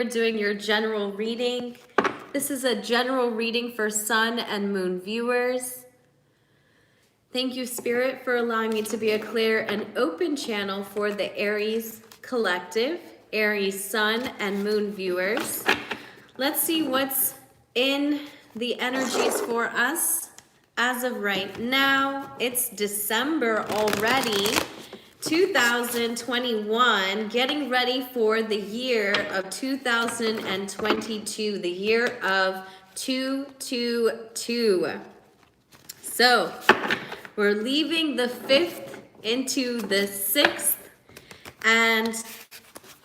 doing your general reading. This is a general reading for Sun and Moon viewers. Thank you, Spirit, for allowing me to be a clear and open channel for the Aries collective, Aries Sun and Moon viewers. Let's see what's in the energies for us as of right now. It's December already. 2021, getting ready for the year of 2022, the year of 222. So we're leaving the 5th into the 6th, and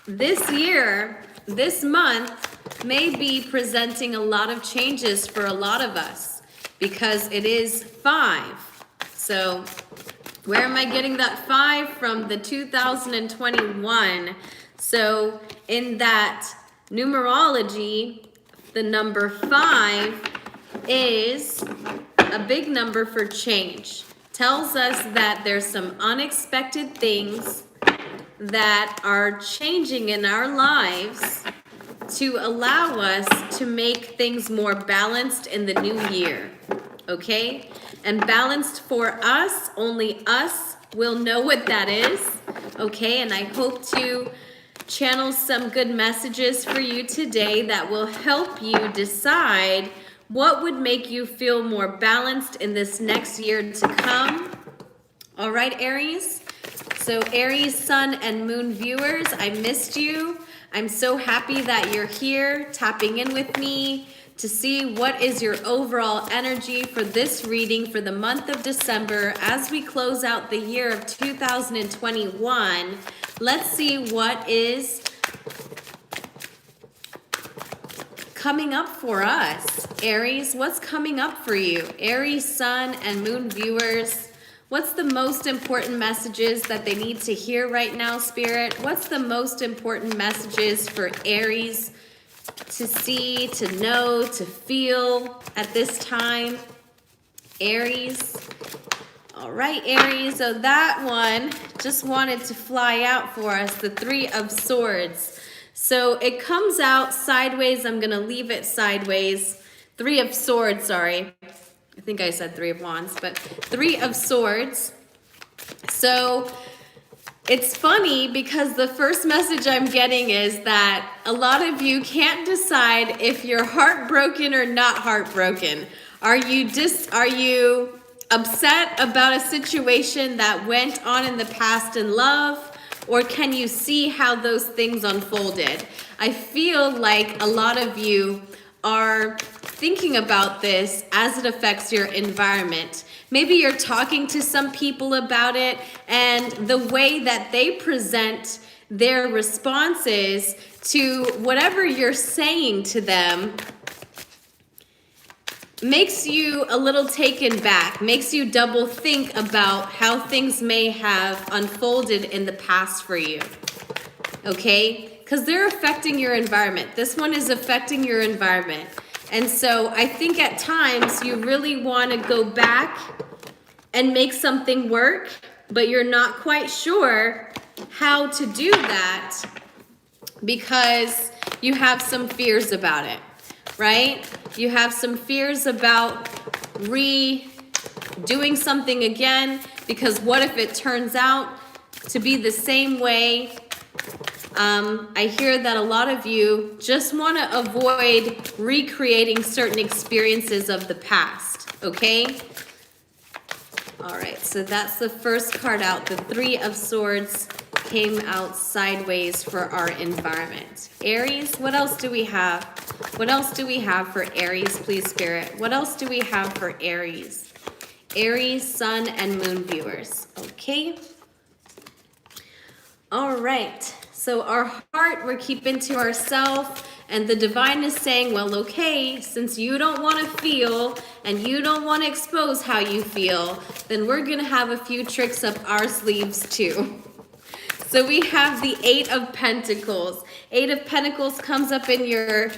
this year, this month, may be presenting a lot of changes for a lot of us because it is 5. So where am I getting that 5 from? The 2021. So in that numerology, the number 5 is a big number for change. Tells us that there's some unexpected things that are changing in our lives to allow us to make things more balanced in the new year. Okay? And balanced for us, only us will know what that is. Okay? And I hope to channel some good messages for you today that will help you decide what would make you feel more balanced in this next year to come. All right, Aries? So Aries, Sun, and Moon viewers, I missed you. I'm so happy that you're here tapping in with me to see what is your overall energy for this reading for the month of December as we close out the year of 2021. Let's see what is coming up for us. Aries, what's coming up for you? Aries, Sun, and Moon viewers, what's the most important messages that they need to hear right now, Spirit? What's the most important messages for Aries to see, to know, to feel at this time? Aries. All right, Aries. So that one just wanted to fly out for us, the 3 of Swords. So it comes out sideways. I'm going to leave it sideways. 3 of Swords, sorry. I think I said 3 of Wands, but 3 of Swords. So it's funny because the first message I'm getting is that a lot of you can't decide if you're heartbroken or not heartbroken. Are you upset about a situation that went on in the past in love, or can you see how those things unfolded? I feel like a lot of you are thinking about this as it affects your environment. Maybe you're talking to some people about it, and the way that they present their responses to whatever you're saying to them makes you a little taken back, makes you double think about how things may have unfolded in the past for you. Okay? Because they're affecting your environment. This one is affecting your environment. And so I think at times you really want to go back and make something work, but you're not quite sure how to do that because you have some fears about it, right? You have some fears about redoing something again, because what if it turns out to be the same way? I hear that a lot of you just want to avoid recreating certain experiences of the past, okay? All right, so that's the first card out. The 3 of Swords came out sideways for our environment. Aries, what else do we have? What else do we have for Aries, please, Spirit? What else do we have for Aries? Aries, Sun, and Moon viewers, okay? All right. So our heart, we're keeping to ourselves, and the divine is saying, well, okay, since you don't want to feel and you don't want to expose how you feel, then we're going to have a few tricks up our sleeves too. So we have the 8 of Pentacles. 8 of Pentacles comes up in your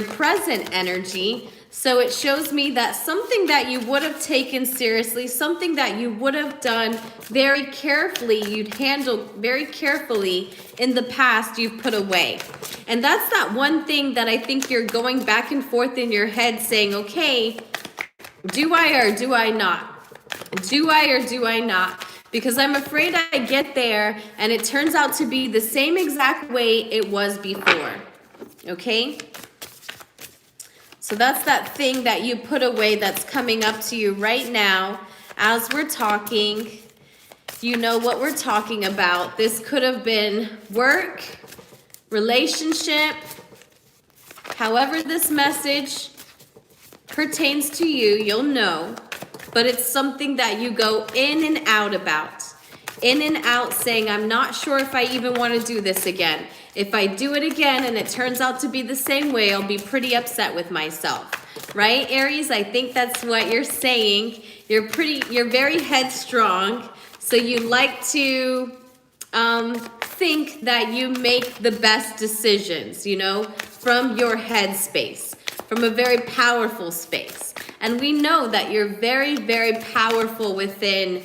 present energy. So it shows me that something that you would have taken seriously, something that you would have done very carefully, you'd handle very carefully in the past, you've put away. And that's that one thing that I think you're going back and forth in your head saying, okay, do I or do I not? Do I or do I not? Because I'm afraid I get there and it turns out to be the same exact way it was before. Okay? So that's that thing that you put away that's coming up to you right now as we're talking. You know what we're talking about. This could have been work, relationship, however this message pertains to you, you'll know. But it's something that you go in and out about. In and out saying, I'm not sure if I even want to do this again. If I do it again and it turns out to be the same way, I'll be pretty upset with myself. Right, Aries? I think that's what you're saying. You're very headstrong. So you like to think that you make the best decisions, you know, from your head space, from a very powerful space. And we know that you're very, very powerful within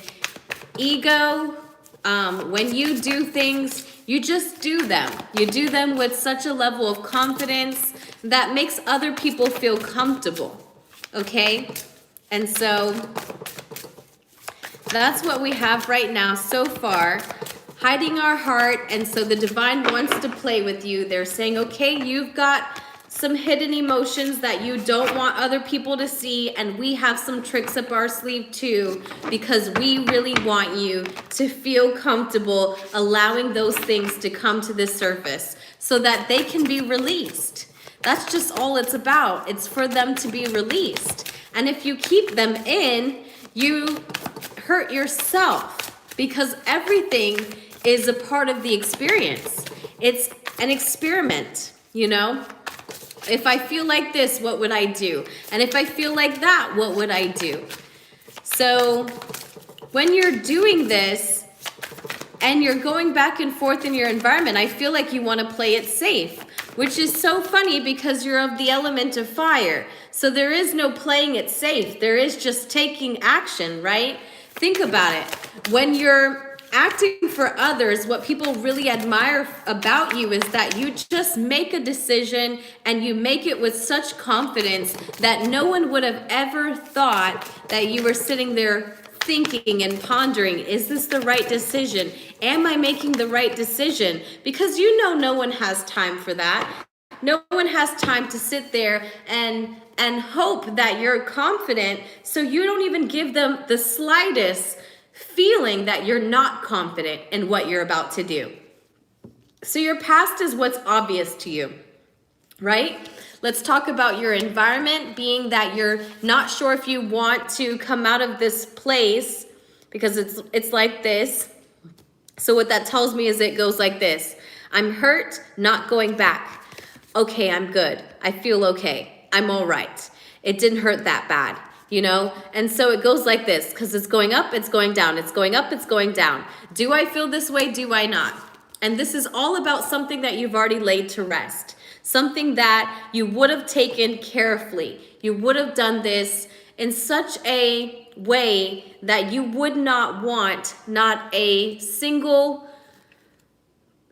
ego. When you do things, you just do them. You do them with such a level of confidence that makes other people feel comfortable. Okay? And so that's what we have right now so far. Hiding our heart. And so the divine wants to play with you. They're saying, okay, you've got some hidden emotions that you don't want other people to see, and we have some tricks up our sleeve too, because we really want you to feel comfortable allowing those things to come to the surface so that they can be released. That's just all it's about. It's for them to be released. And if you keep them in, you hurt yourself, because everything is a part of the experience. It's an experiment, you know? If I feel like this, what would I do? And if I feel like that, what would I do? So when you're doing this and you're going back and forth in your environment, I feel like you want to play it safe, which is so funny because you're of the element of fire. So there is no playing it safe. There is just taking action, right? Think about it. When you're acting for others, what people really admire about you is that you just make a decision and you make it with such confidence that no one would have ever thought that you were sitting there thinking and pondering, is this the right decision? Am I making the right decision? Because you know no one has time for that. No one has time to sit there and hope that you're confident, so you don't even give them the slightest feeling that you're not confident in what you're about to do. So your past is what's obvious to you, right? Let's talk about your environment, being that you're not sure if you want to come out of this place because it's like this. So what that tells me is it goes like this. I'm hurt, not going back. Okay, I'm good. I feel okay. I'm all right. It didn't hurt that bad. You know, and so it goes like this, because it's going up, it's going down, it's going up, it's going down. Do I feel this way? Do I not? And this is all about something that you've already laid to rest, something that you would have taken carefully. You would have done this in such a way that you would not want not a single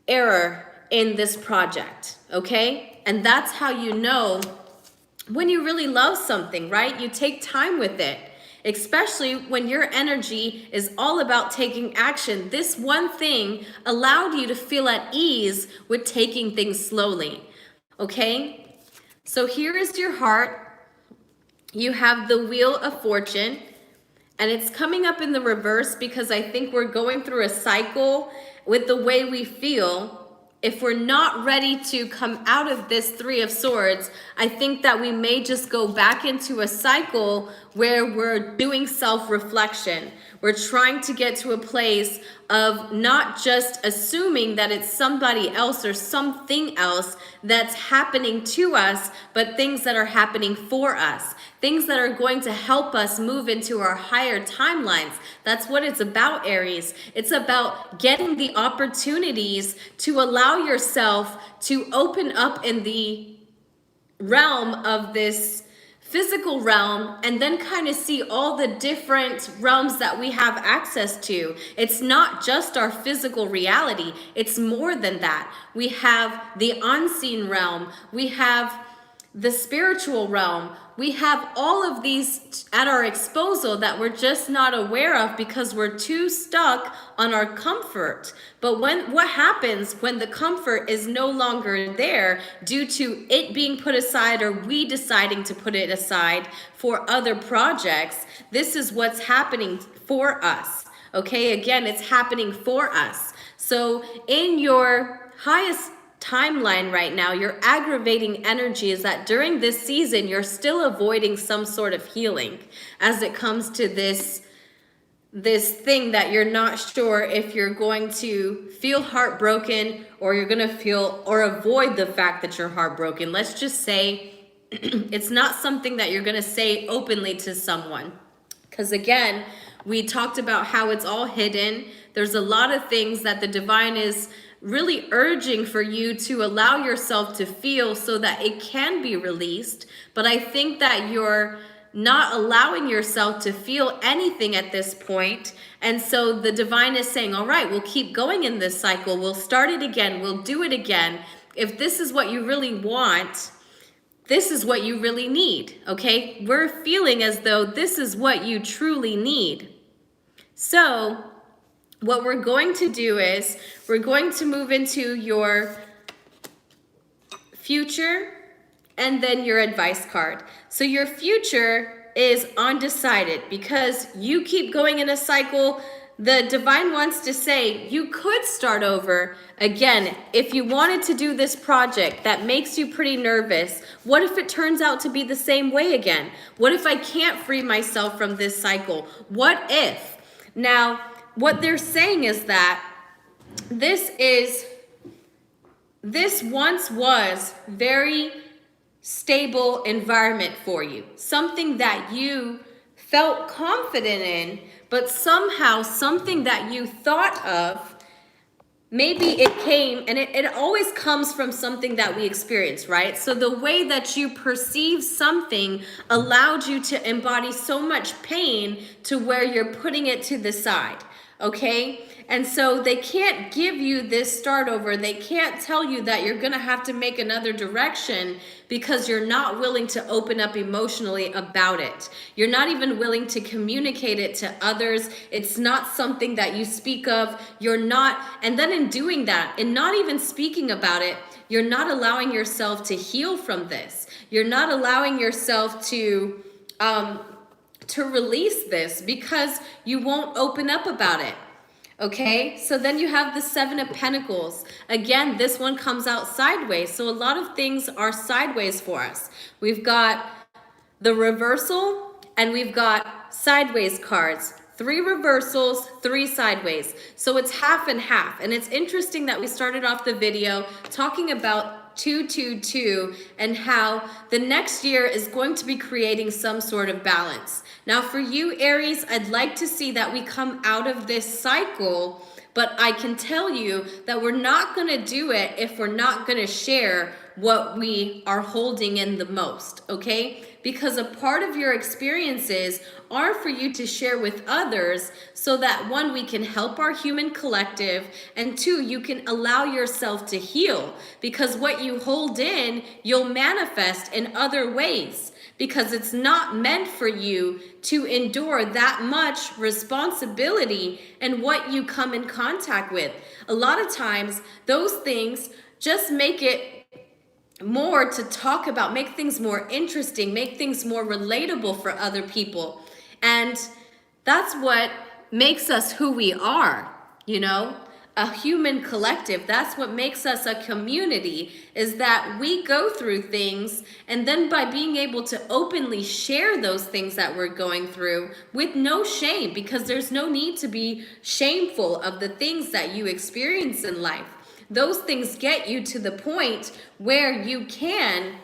error in this project, okay? And that's how you know when you really love something, right? You take time with it, especially when your energy is all about taking action. This one thing allowed you to feel at ease with taking things slowly, okay? So here is your heart. You have the Wheel of Fortune, and it's coming up in the reverse because I think we're going through a cycle with the way we feel. If we're not ready to come out of this Three of Swords, I think that we may just go back into a cycle where we're doing self-reflection. We're trying to get to a place of not just assuming that it's somebody else or something else that's happening to us, but things that are happening for us. Things that are going to help us move into our higher timelines. That's what it's about, Aries. It's about getting the opportunities to allow yourself to open up in the realm of this physical realm and then kind of see all the different realms that we have access to. It's not just our physical reality, it's more than that. We have the unseen realm, we have the spiritual realm, we have all of these at our disposal that we're just not aware of because we're too stuck on our comfort. But what happens when the comfort is no longer there due to it being put aside or we deciding to put it aside for other projects? This is what's happening for us. Okay, again, it's happening for us. So in your highest timeline right now, your aggravating energy is that during this season, you're still avoiding some sort of healing as it comes to this thing that you're not sure if you're going to feel heartbroken or you're going to feel or avoid the fact that you're heartbroken. Let's just say it's not something that you're going to say openly to someone. Because again, we talked about how it's all hidden. There's a lot of things that the divine is really urging for you to allow yourself to feel so that it can be released. But I think that you're not allowing yourself to feel anything at this point. And so the divine is saying, all right, we'll keep going in this cycle. We'll start it again. We'll do it again. If this is what you really want, this is what you really need, okay? We're feeling as though this is what you truly need. So what we're going to do is we're going to move into your future and then your advice card. So your future is undecided because you keep going in a cycle. The divine wants to say you could start over again if you wanted to do this project that makes you pretty nervous. What if it turns out to be the same way again? What if I can't free myself from this cycle? What if? Now, what they're saying is that this once was very stable environment for you, something that you felt confident in, but somehow something that you thought of, maybe it came, and it always comes from something that we experience, right? So the way that you perceive something allowed you to embody so much pain to where you're putting it to the side. Okay? And so they can't give you this start over. They can't tell you that you're going to have to make another direction because you're not willing to open up emotionally about it. You're not even willing to communicate it to others. It's not something that you speak of. You're not, and then in doing that, and not even speaking about it, you're not allowing yourself to heal from this. You're not allowing yourself to release this because you won't open up about it. Okay, so then you have the Seven of Pentacles. Again, this one comes out sideways. So a lot of things are sideways for us. We've got the reversal and we've got sideways cards. 3 reversals, 3 sideways. So it's half and half. And it's interesting that we started off the video talking about 222 and how the next year is going to be creating some sort of balance. Now for you, Aries, I'd like to see that we come out of this cycle, but I can tell you that we're not going to do it if we're not going to share what we are holding in the most, okay? Because a part of your experiences are for you to share with others so that 1, we can help our human collective, and 2, you can allow yourself to heal. Because what you hold in, you'll manifest in other ways. Because it's not meant for you to endure that much responsibility in what you come in contact with. A lot of times, those things just make it more to talk about, make things more interesting, make things more relatable for other people. And that's what makes us who we are, you know? A human collective. That's what makes us a community, is that we go through things, and then by being able to openly share those things that we're going through with no shame, because there's no need to be shameful of the things that you experience in life. Those things get you to the point where you can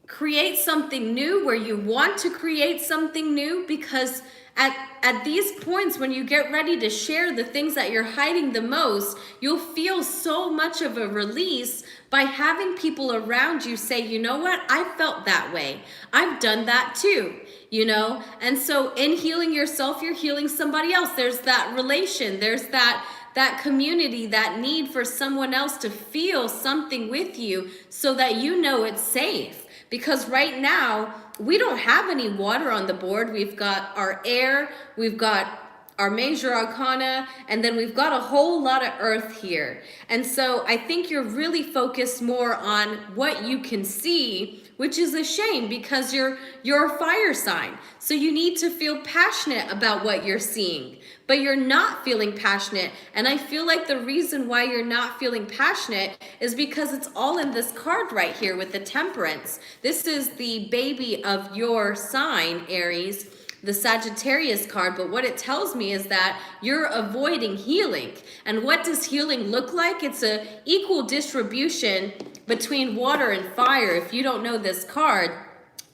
create something new, where you want to create something new, because at these points when you get ready to share the things that you're hiding the most, you'll feel so much of a release by having people around you say, you know what, I felt that way. I've done that too, you know? And so in healing yourself, you're healing somebody else. There's that relation, there's that community, that need for someone else to feel something with you so that you know it's safe. Because right now, we don't have any water on the board. We've got our air, we've got our major arcana, and then we've got a whole lot of earth here. And so I think you're really focused more on what you can see, which is a shame because you're a fire sign. So you need to feel passionate about what you're seeing, but you're not feeling passionate. And I feel like the reason why you're not feeling passionate is because it's all in this card right here with the Temperance. This is the baby of your sign, Aries, the Sagittarius card, but what it tells me is that you're avoiding healing. And what does healing look like? It's an equal distribution between water and fire. If you don't know this card,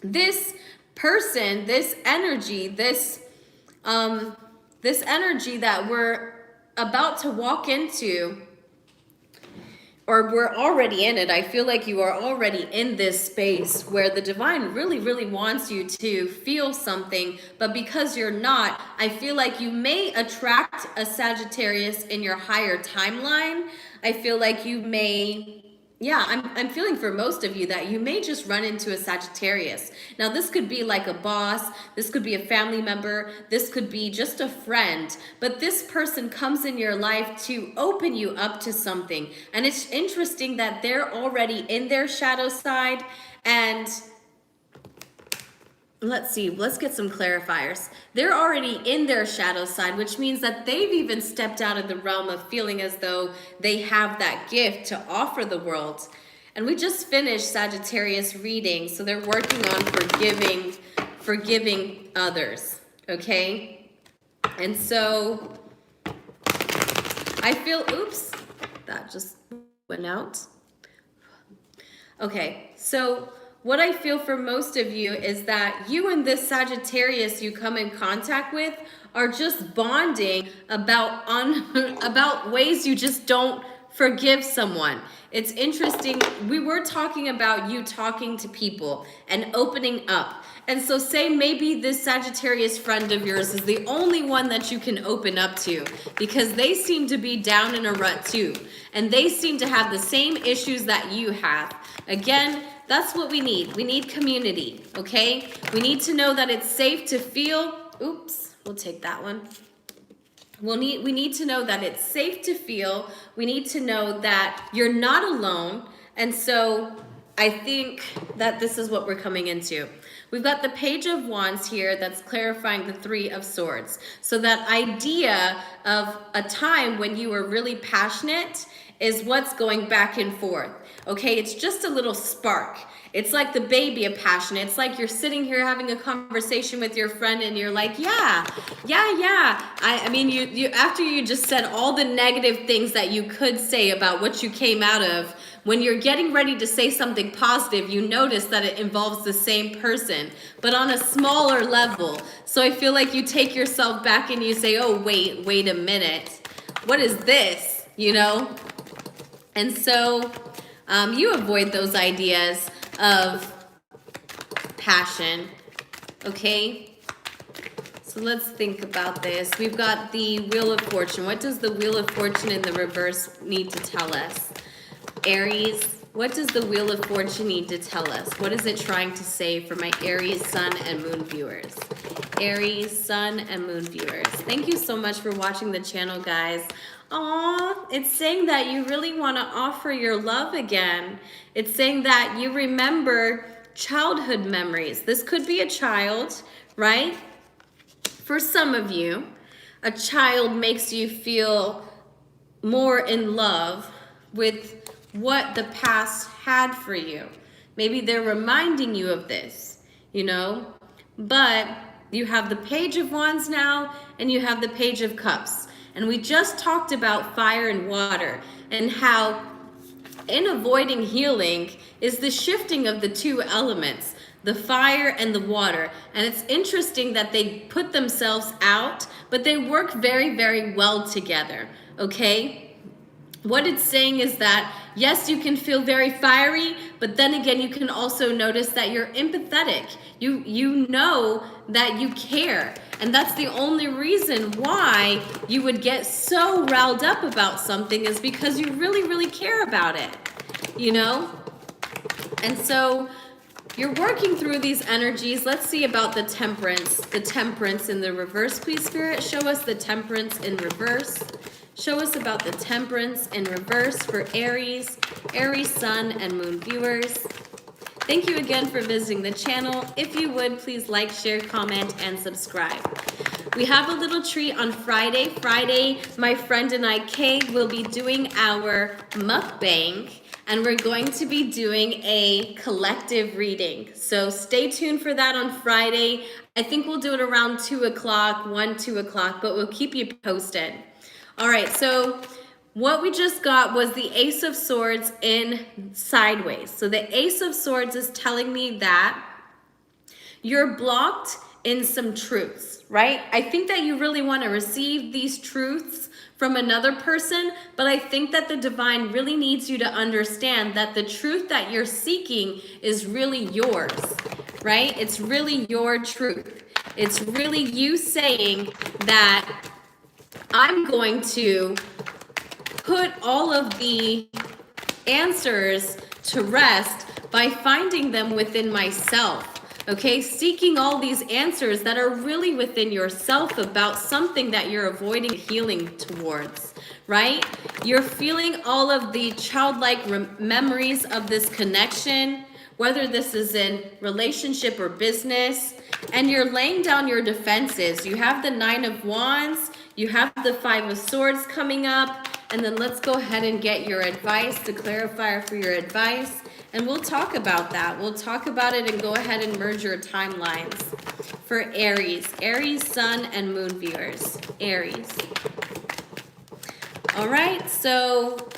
this person, this energy, this energy that we're about to walk into, or we're already in it. I feel like you are already in this space where the divine really, really wants you to feel something, but because you're not, I feel like you may attract a Sagittarius in your higher timeline. I feel like you may, I'm feeling for most of you that you may just run into a Sagittarius. Now, this could be like a boss, this could be a family member, this could be just a friend, but this person comes in your life to open you up to something. And it's interesting that they're already in their shadow side. And let's see, let's get some clarifiers. They're already in their shadow side, which means that they've even stepped out of the realm of feeling as though they have that gift to offer the world. And we just finished Sagittarius reading, so they're working on forgiving others, okay? And so I feel, oops, that just went out. Okay, so what I feel for most of you is that you and this Sagittarius you come in contact with are just bonding about ways you just don't forgive someone. It's interesting. We were talking about you talking to people and opening up. And so say maybe this Sagittarius friend of yours is the only one that you can open up to because they seem to be down in a rut too. And they seem to have the same issues that you have. Again, that's what we need. We need community, okay? We need to know that it's safe to feel, oops, we'll take that one. We need to know that it's safe to feel. We need to know that you're not alone. And so I think that this is what we're coming into. We've got the Page of Wands here that's clarifying the Three of Swords. So that idea of a time when you were really passionate is what's going back and forth. Okay, it's just a little spark. It's like the baby of passion. It's like you're sitting here having a conversation with your friend and you're like, yeah. I mean, you after you just said all the negative things that you could say about what you came out of, when you're getting ready to say something positive, you notice that it involves the same person, but on a smaller level. So I feel like you take yourself back and you say, oh, wait a minute. What is this? You know? And so you avoid those ideas of passion, okay? So let's think about this. We've got the Wheel of Fortune. What does the Wheel of Fortune in the reverse need to tell us? Aries, what does the Wheel of Fortune need to tell us? What is it trying to say for my Aries, Sun, and Moon viewers? Aries, Sun, and Moon viewers. Thank you so much for watching the channel, guys. Aw, it's saying that you really want to offer your love again. It's saying that you remember childhood memories. This could be a child, right? For some of you, a child makes you feel more in love with what the past had for you. Maybe they're reminding you of this, you know? But you have the Page of Wands now, and you have the Page of Cups. And we just talked about fire and water and how in avoiding healing is the shifting of the two elements, the fire and the water. And it's interesting that they put themselves out, but they work very, very well together, okay? what it's saying is that, yes, you can feel very fiery, but then again, you can also notice that you're empathetic. You know that you care. And that's the only reason why you would get so riled up about something, is because you really, really care about it, you know? And so you're working through these energies. Let's see about the temperance. The temperance in the reverse, please, Spirit. Show us the temperance in reverse. Show us about the temperance in reverse for Aries, Aries Sun and Moon viewers. Thank you again for visiting the channel. If you would, please like, share, comment, and subscribe. We have a little treat on Friday. Friday, my friend and I, Kay, will be doing our mukbang, and we're going to be doing a collective reading. So stay tuned for that on Friday. I think we'll do it around 2 o'clock, 2 o'clock, but we'll keep you posted. All right, so what we just got was the Ace of Swords in sideways. So the Ace of Swords is telling me that you're blocked in some truths, right? I think that you really want to receive these truths from another person, but I think that the divine really needs you to understand that the truth that you're seeking is really yours, right? It's really your truth. It's really you saying that I'm going to put all of the answers to rest by finding them within myself. Okay, seeking all these answers that are really within yourself about something that you're avoiding healing towards, right? You're feeling all of the childlike memories of this connection, whether this is in relationship or business, and you're laying down your defenses. You have the Nine of Wands, you have the Five of Swords coming up, and then let's go ahead and get your advice, the clarifier for your advice. And we'll talk about that. We'll talk about it and go ahead and merge your timelines for Aries. Aries, Sun, and Moon viewers. Aries. All right, so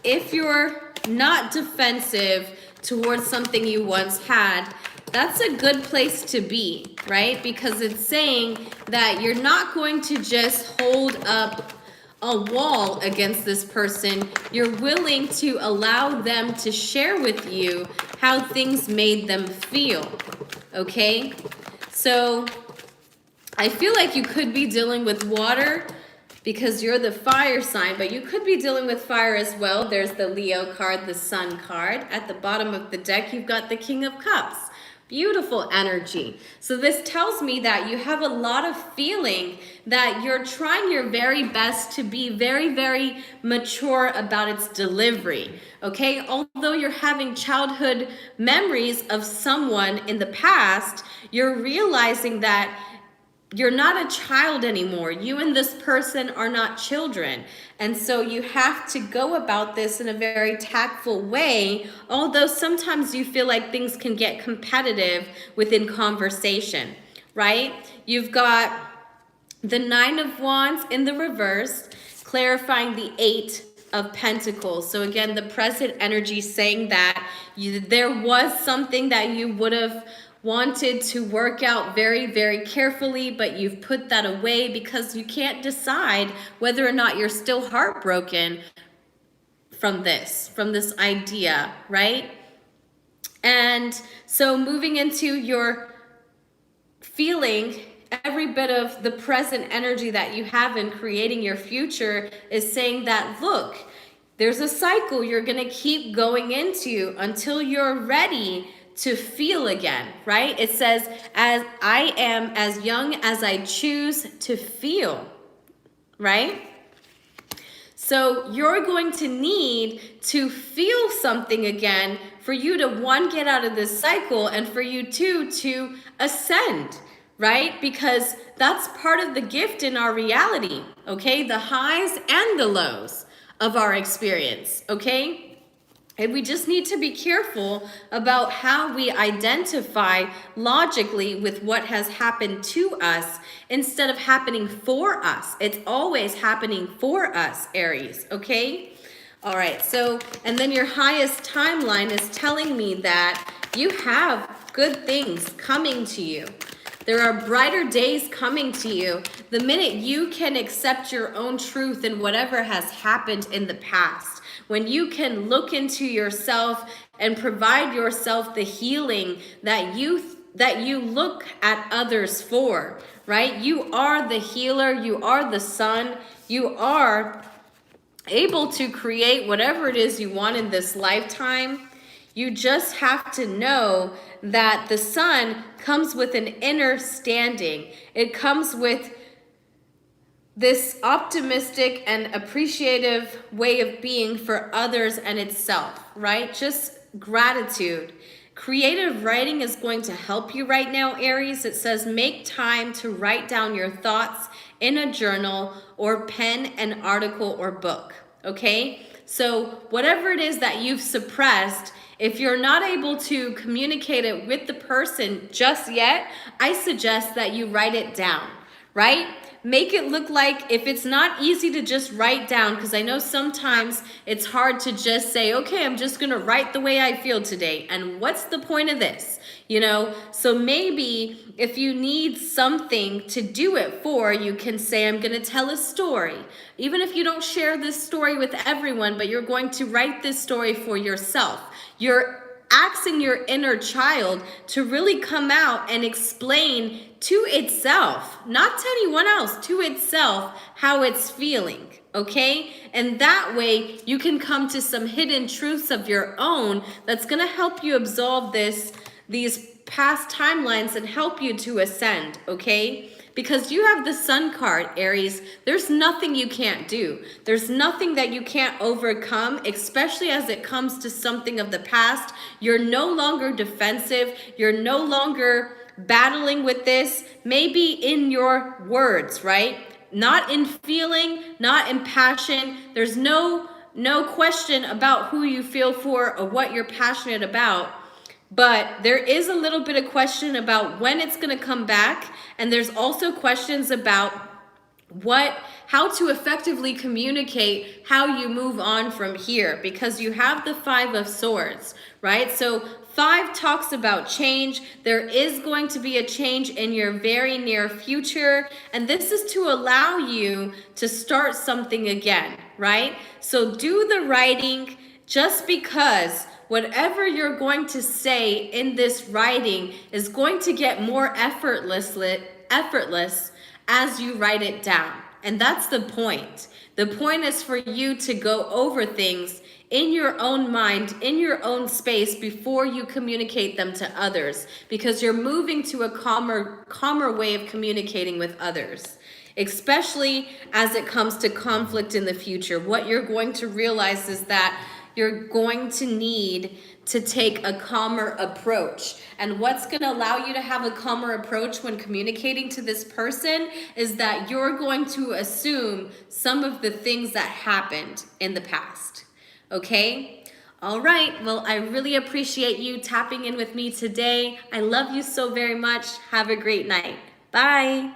if you're not defensive towards something you once had, that's a good place to be, right? Because it's saying that you're not going to just hold up a wall against this person. You're willing to allow them to share with you how things made them feel, okay? So I feel like you could be dealing with water because you're the fire sign, but you could be dealing with fire as well. There's the Leo card, the Sun card. At the bottom of the deck, you've got the King of Cups. Beautiful energy. So this tells me that you have a lot of feeling that you're trying your very best to be very, very mature about its delivery, okay? Although you're having childhood memories of someone in the past, you're realizing that you're not a child anymore. You and this person are not children. And so you have to go about this in a very tactful way, although sometimes you feel like things can get competitive within conversation, right? You've got the Nine of Wands in the reverse, clarifying the Eight of Pentacles. So again, the present energy saying that there was something that you would have wanted to work out very, very carefully, but you've put that away because you can't decide whether or not you're still heartbroken from this idea, right? And so moving into your feeling, every bit of the present energy that you have in creating your future is saying that, look, there's a cycle you're going to keep going into until you're ready to feel again, right? It says, as I am as young as I choose to feel, right? So you're going to need to feel something again for you to, one, get out of this cycle, and for you, two, to ascend, right? Because that's part of the gift in our reality, okay? The highs and the lows of our experience, okay? And we just need to be careful about how we identify logically with what has happened to us instead of happening for us. It's always happening for us, Aries, okay? All right, so, and then your highest timeline is telling me that you have good things coming to you. There are brighter days coming to you. The minute you can accept your own truth in whatever has happened in the past, when you can look into yourself and provide yourself the healing that you look at others for, right? You are the healer, you are the sun, you are able to create whatever it is you want in this lifetime. You just have to know that the sun comes with an inner standing. It comes with this optimistic and appreciative way of being for others and itself, right? Just gratitude. Creative writing is going to help you right now, Aries. It says make time to write down your thoughts in a journal or pen an article or book, okay? So whatever it is that you've suppressed, if you're not able to communicate it with the person just yet, I suggest that you write it down, right? Make it look like, if it's not easy to just write down, because I know sometimes it's hard to just say, okay, I'm just going to write the way I feel today. And what's the point of this? You know, so maybe if you need something to do it for, you can say, I'm going to tell a story. Even if you don't share this story with everyone, but you're going to write this story for yourself. You're asking your inner child to really come out and explain to itself, not to anyone else, to itself, how it's feeling, okay? And that way you can come to some hidden truths of your own that's gonna help you absolve these past timelines and help you to ascend, okay? Because you have the Sun card, Aries. There's nothing you can't do. There's nothing that you can't overcome, especially as it comes to something of the past. You're no longer defensive. You're no longer battling with this. Maybe in your words, right? Not in feeling, not in passion. There's no question about who you feel for or what you're passionate about. But there is a little bit of question about when it's going to come back. And there's also questions about how to effectively communicate how you move on from here, because you have the 5 of Swords, right? So 5 talks about change. There is going to be a change in your very near future. And this is to allow you to start something again, right? So do the writing, just because whatever you're going to say in this writing is going to get more effortless as you write it down. And that's the point. The point is for you to go over things in your own mind, in your own space, before you communicate them to others, because you're moving to a calmer way of communicating with others. Especially as it comes to conflict in the future. What you're going to realize is that you're going to need to take a calmer approach. And what's going to allow you to have a calmer approach when communicating to this person is that you're going to assume some of the things that happened in the past. Okay? All right. Well, I really appreciate you tapping in with me today. I love you so very much. Have a great night. Bye.